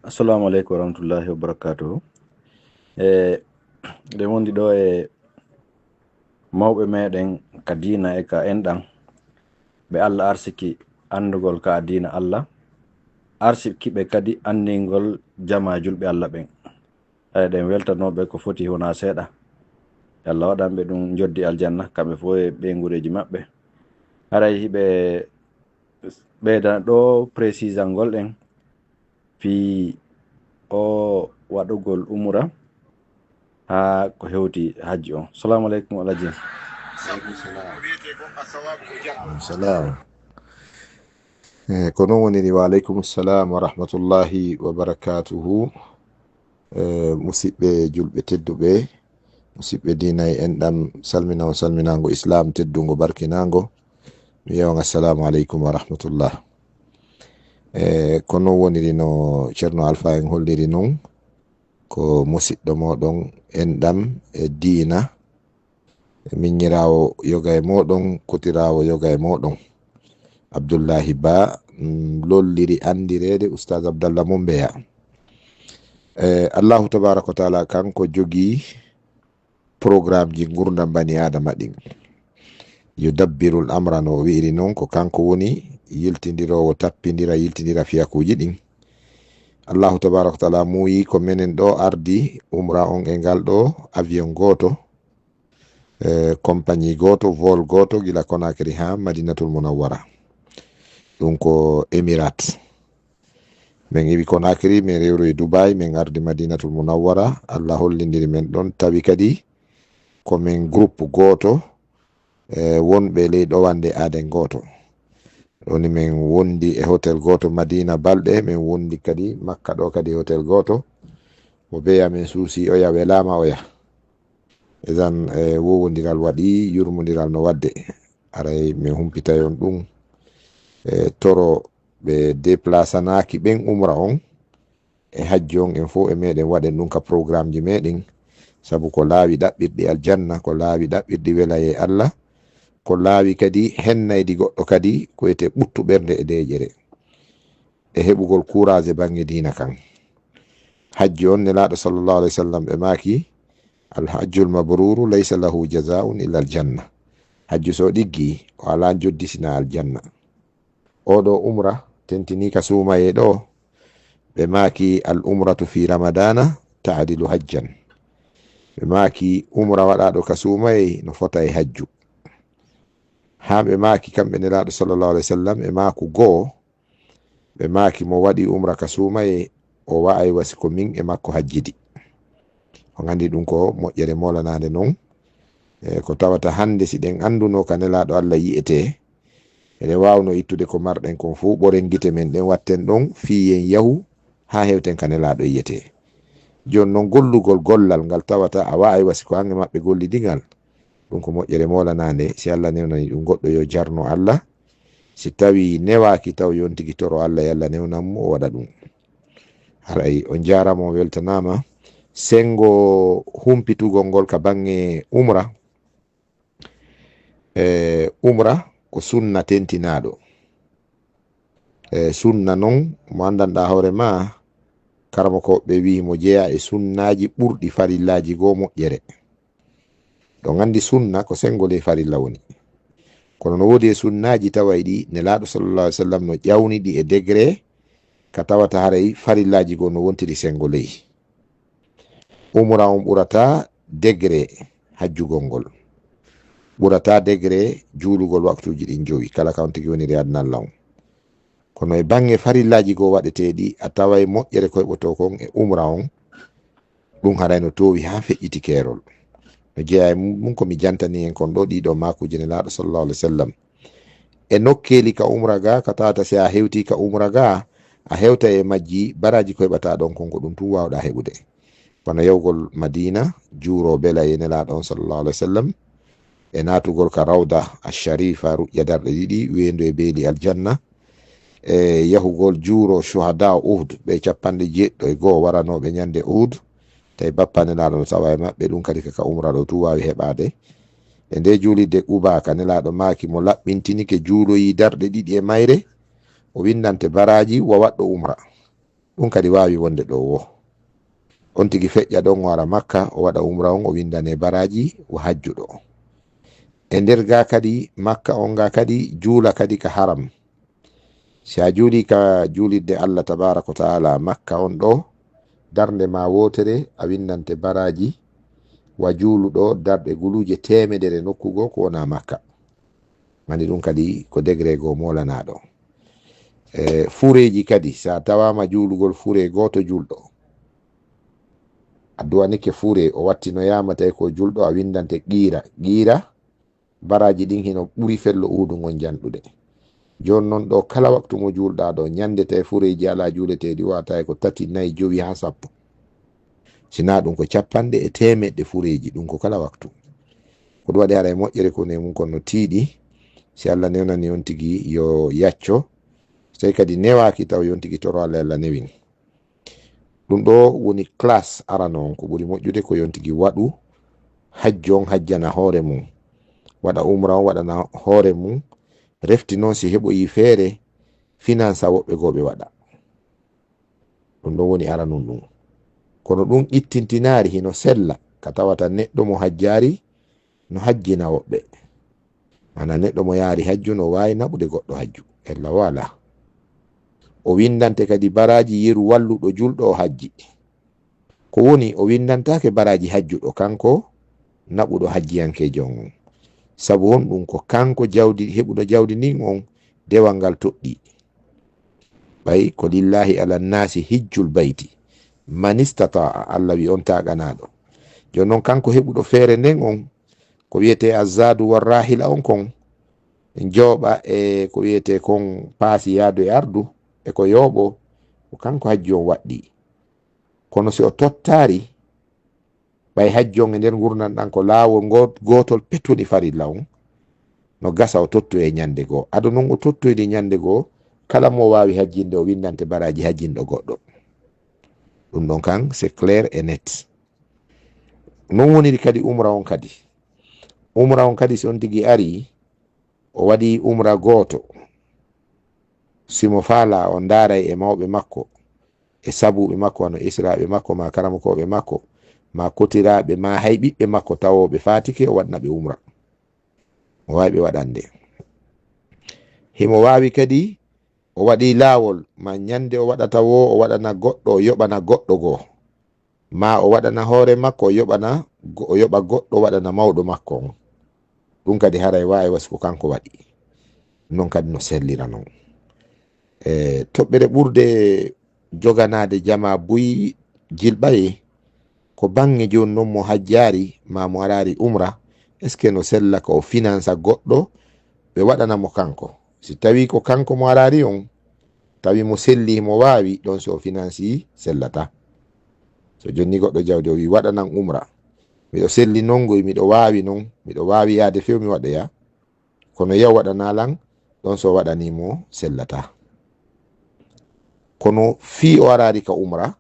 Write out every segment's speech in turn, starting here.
Assalamu alaikum warahmatullahi wabarakatuh. Nde wondi ɗo e mawɓe meɗen ka dina e ka enɗan ɓe Allah arsiki andugol ka dina Allah arsiki ɓe kadi andingol jama julɓe Allah ɓen ɗen weltanoɓe ko foti wona seeɗa. Allah waɗanɓe ɗum joddi aljanna kamɓe fo e ɓeygureji maɓɓe. Haray hiɓe ɓeydana ɗo précisal ngol ɗen fi o waɗugol umra ha ko hewti hajji on. Assalamu aleykum alaji. Salam. Ko non woniri wa aleykum salam wa rahmatullahi wa barakatuhu. Musidɓe julɓe tedduɓe, musidɓe dina e enɗam salmina on salminago islam teddugo barkinago, mi yewon assalamu aleykum wa rahmatullah. Ko non woniri no ceerno Alpha en holliri non ko musidɗo moɗon enɗam e dina, miññirawo yoga e moɗon, kotirawo yoga e moɗon Abdoullahi Ba, lolliri andirede oustaz Abdallah Mombeya. Allahu tabaraka wa taala kanko jogi programme ji gurdam bani adama ɗin, yudabbirul amra no wi'iri non, ko kanko woni yiltidirowo tappidira yiltidira fiyakuji ɗin. Allahu tabaraka wa taala muyi ko menen ɗo ardi umra on e ngal ɗo avion goto, compagnie goto, vol goto gila Conakry ha Madinatul Munawwara, ɗum ko Emirates. min iwi Conakry, min rewru e Dubai, min ardi Madinatul Munawwara. Allah hollidiri men ɗon, tawi kadi komin groupe goto wonɓe ley ɗowande aden goto. ɗoni min wondi e hôtel goto Madina Balɗe, min wondi kadi Makka ɗo kadi hôtel goto. mo beya min suusi oya welama oya edan wowodiral waɗi yurmodiral no wadde. aray min humpitayon ɗum toro ɓe déplaçanaki ɓen umra on e hajji on en fo e meɗen waɗen ɗum ka programme ji meɗen, saabu ko laawi ɗaɓɓirɗi aljanna, ko laawi ɗaɓɓirɗi welaye Allah, ko laawi kadi hennaydi goɗɗo kadi ko wiyete ɓuttu ɓernde e deƴere e heɓugol courage e bange dina kan. hajji on nelaɗo sallllahu alayhi wa sallam ɓe maki alhajjul mabruru laysa lahu jazaun illa aljanna. hajju so ɗiggi o ala joddi sina aljanna. oɗo umra tentini ka sumaye ɗo ɓe maki al umratu fi ramadana taadilu hajjan. ɓe maki umra waɗaɗo ka sumaye no fota e hajju. ha ɓe maki kamɓe nelaɗo sallllahu alayhi wa sallam e maku goo ɓe maki mo waɗi umra ka sumaye o wa'ay wasi ko min e makko hajjidi. on andi ɗum ko moƴƴere molanade non. ko tawata hande si ɗen anduno ka nelaɗo Allah yi'ete, eɗen wawno ittude ko marɗen kon fu, ɓoren gite men ɗen watten ɗon fiyen yahu ha hewten ka nelaɗo yiyete. joni noon gollugol gollal ngal tawata a wa'ay wasi ko hange maɓɓe gollidigal, ɗum ko moƴƴere molanade. si Allah newnani ɗum goɗɗo yo jarno Allah, si tawi newaki taw yontigi toro Allah, yalla newnanmo o waɗa ɗum. haray on jarama, o weltanama. sengo humpitugol ngol ka bange umra, umra ko sunna tentinaɗo. sunna non mo andanɗa hoore ma, karama ko ɓe wi mo jeeya e sunnaji ɓurɗi farillaji goo moƴƴere. ɗon andi sunna ko sengole farilla woni, kono no wodi e sunnaji taway ɗi nelaɗo sallallah alih w sallam no ƴawniɗi e degré ka tawata haray farillaji goo no wontiri sengoley. umra on ɓurata degré hajjugol ngol, ɓurata degré juulugol waktuji ɗin joyi kala kam tigi woniri adnallah on. kono e bange farillaji goo waɗeteɗi a taway moƴƴere koyɓoto kon e umra on, ɗum haray no towi ha feƴƴiti keerol. no jeeya mum komi jantani en kon ɗo ɗiɗo makuji nelaɗo sallallahu alih w sallam e nokkeli ka umra ga, ka tawata si a hewti ka umra ga a hewta e majji baraji koyɓata ɗon kon ko ɗum tun wawɗa heɓude. kono yawgol Madina juuro bela e nelaɗo on sallallahu alih w sallam e natugol ka rawda asharifa ruƴƴa darɗe ɗiɗi wendu e beeli aljanna, e yahugol juuro shuhada Uhud ɓe 71 waranoɓe ñande Uhud, tawi bappa nelaɗo no tawa e maɓɓe. ɗum kadi kaka umra ɗo tu wawi heɓade. e nde juulidde Quba ka nelaɗo maki mo laɓɓintinike juuloyi darɗe ɗiɗi e mayre, o windante baraji wa waɗɗo umra. ɗum kadi wawi wonde ɗo wo. On tigi feƴƴa ɗon wara makka o waɗa umra on o windane baraji o hajjuɗo. E nder ga kadi makka on ga kadi juula kadi ka haram. Si a juuli ka julidde Allah tabaraka wa taala makka on ɗo, darde ma wotere a windante baraji wa juuluɗo darɗe guluje temedere nokkugo ko wona makka. Mani ɗum kadi ko degré go molanaɗo. Fureji kadi sa tawama juulugol fure goto julɗo, a duwanike fure o watti no yamata ko julɗo, a windante qira baraji ɗin hino ɓuri fello udugol janɗude. Jon non ɗo kala waktu mo julɗa ɗo nyandete fureji ala juuleteɗi wata ko 3, 4, 5 ha 10, sina ɗum ko 100 e temeɗɗe fureji, ɗum ko kala waktu. Ko ɗum waɗi haɗa moƴƴere ko ne mum kono tiiɗi, si Allah newnani on tigi yo yacco, sai kadi newaki taw yon tigi toro Allah newin. Ɗum ɗo woni classe arano on ko ɓuri moƴƴude ko yon tigi waɗu hajjo on hajjana hoore mum, waɗa umra on waɗana hoore mum, refti noon si heɓoyi feere finance woɓɓe go ɓe waɗa. Ɗum ɗon woni aranum ɗum. Kono ɗum ittintinari hino sella ka tawata neɗɗo mo hajjari no hajjina woɓɓe, mana neɗɗo mo yaari hajju no wawi naɓude goɗɗo hajju, ella wala. O windante kadi baraji yeru walluɗo julɗo o hajji, ko woni o windantake baraji hajjuɗo kanko naɓuɗo hajjiyankejo on, sabu on ɗum ko kanko jawdi heɓuɗo jawdi ndin on dewal ngal toɗɗi. ɓay ko lillahi ala nnasi hijjul bayti man istata'a, Allah wi on taganaɗo. Joni noon kanko heɓuɗo feere nden on ko wiyete azadu warrahila on kon jooɓa e ko wiyete kon paasi yaadu e ardu e ko yooɓo, ko kanko hajji on waɗɗi. Kono si o tottari ɓay hajji on e nder gurnan ɗan ko laawol gotol pettuɗi farilla on, no gasa o totto e ñande goo. Ado noon o tottoyde ñande goo, kala mo wawi hajjinde o windante baraji hajjinɗo goɗɗo. ɗum ɗon kan c'est clair et net. Non woniri kadi umra on kadi si on tigi ari o waɗi umra goto, simo faala o ndaray e mawɓe makko e sabuɓe makko, wano israɓe makko ma karamokoɓe makko ma kotiraɓe ma hay ɓiɓɓe makko tawoɓe fatike, o waɗna ɓe umra, o wawi ɓe waɗande. himo wawi kadi o waɗi lawol ma ñande o waɗata wo o waɗana goɗɗo, o yoɓana goɗɗo goo, ma o waɗana hoore makko o yoɓa goɗɗo waɗana mawɗo makko on. ɗum kadi haray wawi wasiko kanko waɗi non kadi no sellira non. Toɓɓere ɓurde joganade jama buyi jilɓaye ko bange joni noon mo hajjari ma mo arari umra, est ce que no sella ko o finance goɗɗo ɓe waɗanamo kanko. Si tawi ko kanko mo arari on, tawi mo selli mo wawi ɗon, so o finance sellata. So jonni goɗɗo jawdi o wi waɗanan umra, miɗo selli nongoy, miɗo wawi non, miɗo wawi yaade few mi waɗoya, kono yaw waɗanalan ɗon, so waɗanimo sellata. Kono fi o arari ka umra,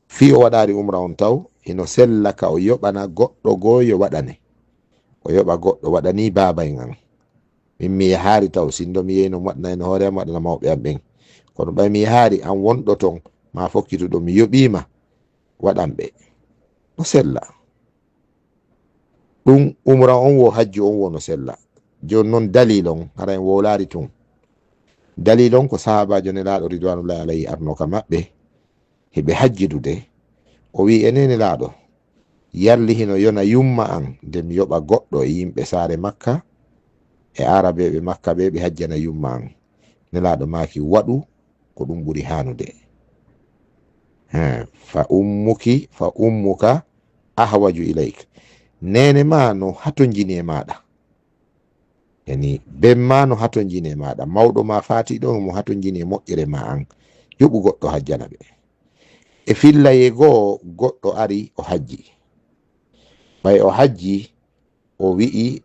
fi o waɗari umra on taw hino sella ka o yoɓana goɗɗo goo yo waɗane, o yoɓa goɗɗo waɗani babay an. Min mi yahari taw sindo mi yehi no waɗana en hoore am waɗana mawɓe am ɓen, kono ɓay mi yahari an wonɗo ton ma fokkituɗo mi yoɓima waɗanɓe, no sella. ɗum umra on wo hajji on wo no sella. Joni noon dalil on hara en wolari tun. Dalil on ko sahabajo nelaɗo ridwanullahi alayhi arnoka maɓɓe heɓe hajjidude, o wi enene laaɗo yalli hino yona yumma an nde mi yoɓa goɗɗo e yimɓe saare makka e arabeɓe makka ɓe hajjana yumma an. Nelaɗo maki waɗu ko ɗum ɓuri hanude. Fa ummuka ahwaju ilayk, nene ma no hatojini e maɗa, yani ben ma no hatojini e maɗa, mawɗo ma fatiɗo mo hatojini e moƴƴere ma an, yoɓu goɗɗo hajjana ɓe. E fillaye goo goɗɗo ari o hajji, ɓay o hajji o wi'i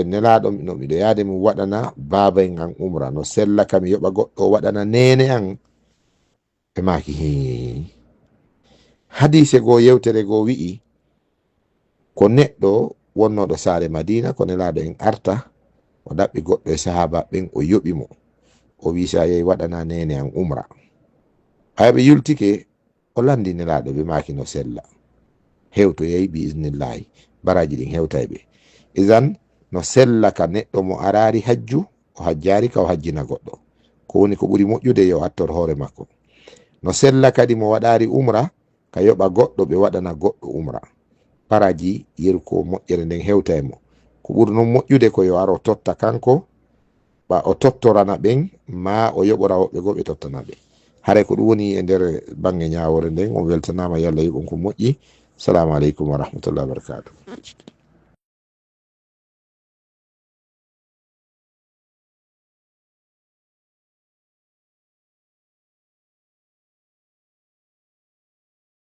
nelaɗo no miɗo yaade mi waɗana babay an umra, no sella kam yoɓa goɗɗo o waɗana nene an. Ɓe maki hadise goo yewtere goo wi'i ko neɗɗo wonnoɗo saare Madina, ko nelaɗo en arta o ɗaɓɓi goɗɗo e sahaba ɓen o yoɓi mo, o wi sa yehi waɗana nene an umra. ayɓe yultike o landiniraɗo ɓe maki no sella hewto yeyi bi isnillahi baraji ɗin hewtayɓe isan no sella ka neɗɗo mo arari hajju o hajjari ka o hajjina goɗɗo ko woni ko ɓuri moƴƴude yo attor hoore makko no sella kadi mo waɗari umra ka yoɓa goɗɗo ɓe waɗana goɗɗo umra paraji yeru ko moƴƴere nden hewta e mo ko ɓuri noon moƴƴude ko yo aro totta kanko ɓa o tottorana ɓen ma o yoɓora woɓɓe goo ɓe tottana ɓe hare ko ɗum woni e nder bange ñawore nden on weltanama yo Allah yoɓon ko moƴƴi. Assalamu aleykum wa rahmatullahi wa barakatuh.